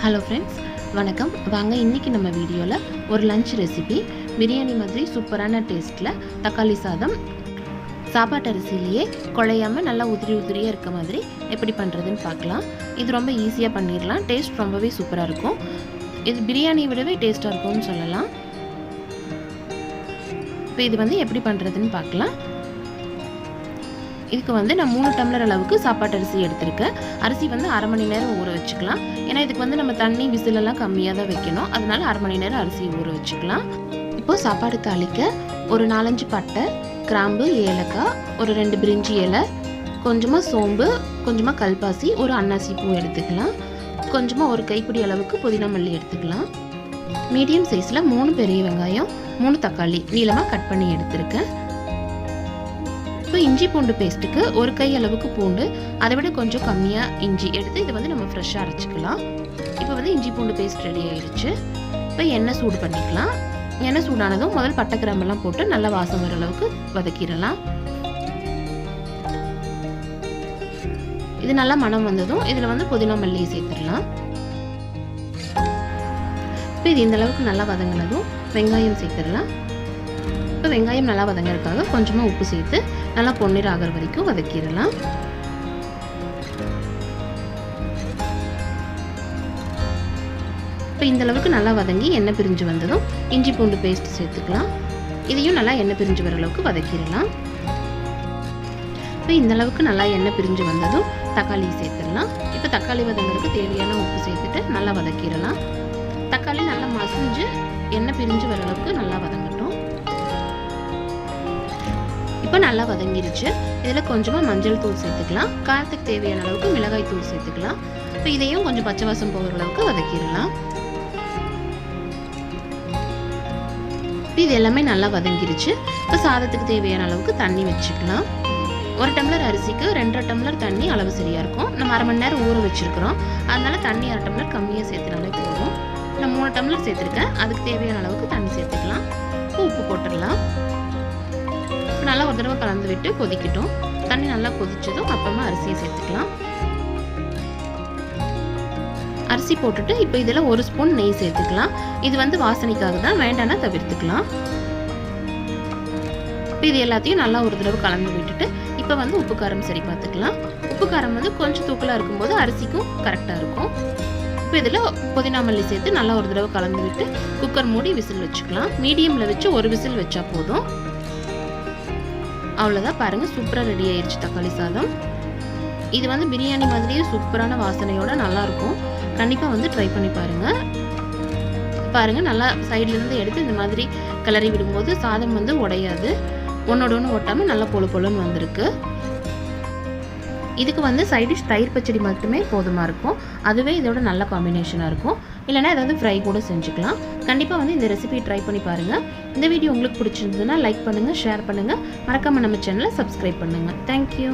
Hello friends, வணக்கம். வாங்க இன்றைக்கி நம்ம வீடியோவில் ஒரு லஞ்ச் ரெசிபி பிரியாணி மாதிரி சூப்பரான டேஸ்ட்டில் தக்காளி சாதம் சாப்பாட்டு அரிசியிலேயே குழையாமல் நல்லா உதிரியாக இருக்க மாதிரி எப்படி பண்ணுறதுன்னு பார்க்கலாம். இது ரொம்ப ஈஸியாக பண்ணிடலாம். டேஸ்ட் ரொம்பவே சூப்பராக இருக்கும். இது பிரியாணியை விடவே டேஸ்ட்டாக இருக்கும்னு சொல்லலாம். இப்போ இது எப்படி பண்ணுறதுன்னு பார்க்கலாம். இதுக்கு நான் 3 டம்ளர் அளவுக்கு சாப்பாட்டு அரிசி எடுத்திருக்கேன். அரிசி அரை மணி நேரம் ஊற வச்சுக்கலாம். ஏன்னா இதுக்கு நம்ம தண்ணி விசிலெல்லாம் கம்மியாக தான் வைக்கணும். அதனால அரை மணி நேரம் அரிசி ஊற வச்சுக்கலாம். இப்போது சாப்பாடு தாளிக்க ஒரு 4-5 பட்டை, கிராம்பு, ஏலக்காய், ஒரு 2 பிரிஞ்சி இலை, கொஞ்சமாக சோம்பு, கொஞ்சமாக கல்பாசி, ஒரு அன்னாசி பூ எடுத்துக்கலாம். கொஞ்சமாக ஒரு கைப்பிடி அளவுக்கு புதினா மல்லி எடுத்துக்கலாம். மீடியம் சைஸில் 3 பெரிய வெங்காயம், 3 தக்காளி நீளமாக கட் பண்ணி எடுத்துருக்கேன். இப்போ இஞ்சி பூண்டு பேஸ்ட்டுக்கு ஒரு கை அளவுக்கு பூண்டு, அதை விட கொஞ்சம் கம்மியாக இஞ்சி எடுத்து இதை நம்ம ஃப்ரெஷ்ஷாக அரைச்சிக்கலாம். இப்போ இஞ்சி பூண்டு பேஸ்ட் ரெடி ஆயிடுச்சு. இப்போ எண்ணெய் சூடு பண்ணிக்கலாம். எண்ணெய் சூடானதும் முதல் பட்டை கிராம்பெல்லாம் போட்டு நல்லா வாசம் வர அளவுக்கு வதக்கிடலாம். இது நல்லா மணம் வந்ததும் இதில் புதினா மல்லியை சேர்த்துடலாம். இப்போ இது இந்த அளவுக்கு நல்லா வதங்கினதும் வெங்காயம் சேர்த்துடலாம். இப்போ வெங்காயம் நல்லா வதங்கிறதுக்காக கொஞ்சமாக உப்பு சேர்த்து நல்லா பொன்னிற ஆகிற வரைக்கும் வதக்கிடலாம். இப்போ இந்த அளவுக்கு நல்லா வதங்கி எண்ணெய் பிரிஞ்சு வந்ததும் இஞ்சி பூண்டு பேஸ்ட் சேர்த்துக்கலாம். இதையும் நல்லா எண்ணெய் பிரிஞ்சு வர அளவுக்கு வதக்கிடலாம். இப்போ இந்த அளவுக்கு நல்லா எண்ணெய் பிரிஞ்சு வந்ததும் தக்காளி சேர்த்துடலாம். இப்போ தக்காளி வதங்கிறதுக்கு தேவையான உப்பு சேர்த்துட்டு நல்லா வதக்கிடலாம். தக்காளி நல்லா மசிஞ்சு எண்ணெய் பிரிஞ்சு வர அளவுக்கு நல்லா வதங்கட்டும். இப்போ நல்லா வதங்கிருச்சு. இதில் கொஞ்சமாக மஞ்சள் தூள் சேர்த்துக்கலாம். காரத்துக்கு தேவையான அளவுக்கு மிளகாய் தூள் சேர்த்துக்கலாம். இப்போ இதையும் கொஞ்சம் பச்சை வாசம் போகிற அளவுக்கு வதக்கிடலாம். இது எல்லாமே நல்லா வதங்கிருச்சு. இப்போ சாதத்துக்கு தேவையான அளவுக்கு தண்ணி வச்சுக்கலாம். 1 டம்ளர் அரிசிக்கு 2.5 டம்ளர் தண்ணி அளவு சரியாக இருக்கும். நம்ம அரை மணி நேரம் ஊற வச்சுருக்கிறோம். அதனால தண்ணி 1/2 டம்ளர் கம்மியாக சேர்த்துனாலே போதும். நான் 3 டம்ளர் சேர்த்துருக்கேன். அதுக்கு தேவையான அளவுக்கு தண்ணி சேர்த்துக்கலாம். இப்போ உப்பு போட்டுடலாம். நல்லா ஒரு தடவை கலந்து விட்டு கொதிக்கட்டும். தண்ணி நல்லா கொதிச்சதும் அப்புறமா அரிசியை சேர்த்துக்கலாம். அரிசி போட்டுட்டு இப்போ இதில் 1 ஸ்பூன் நெய் சேர்த்துக்கலாம். இது வாசனைக்காக தான், வேண்டாம்னா தவிர்த்துக்கலாம். இப்போ இது எல்லாத்தையும் நல்லா ஒரு தடவை கலந்து விட்டுட்டு இப்போ உப்பு காரம் சரி பார்த்துக்கலாம். உப்பு காரம் கொஞ்சம் தூக்கலாக இருக்கும்போது அரிசிக்கும் கரெக்டாக இருக்கும். இப்போ இதில் புதினா மல்லி சேர்த்து நல்லா ஒரு தடவை கலந்து விட்டு குக்கர் மூடி விசில் வச்சுக்கலாம். மீடியமில் வச்சு ஒரு விசில் வச்சா போதும். அவ்வளோதான், பாருங்கள், சூப்பராக ரெடி ஆயிடுச்சு தக்காளி சாதம். இது பிரியாணி மாதிரியே சூப்பரான வாசனையோட நல்லாயிருக்கும். கண்டிப்பாக ட்ரை பண்ணி பாருங்கள். நல்லா சைட்லேருந்து எடுத்து இந்த மாதிரி கிளறி விடும்போது சாதம் உடையாது. ஒன்றோட ஒன்று ஒட்டாமல் நல்லா பொழு பொழுன்னு வந்திருக்கு. இதுக்கு சைடிஷ் தயிர் பச்சடி மட்டுமே போதுமாக இருக்கும். அதுவே இதோட நல்ல காம்பினேஷனாக இருக்கும். இல்லைனா ஏதாவது ஃப்ரை கூட செஞ்சுக்கலாம். கண்டிப்பாக இந்த ரெசிபி ட்ரை பண்ணி பாருங்கள். இந்த வீடியோ உங்களுக்கு பிடிச்சிருந்ததுன்னா லைக் பண்ணுங்கள், ஷேர் பண்ணுங்கள். மறக்காமல் நம்ம சேனலை சப்ஸ்கிரைப் பண்ணுங்கள். தேங்க்யூ.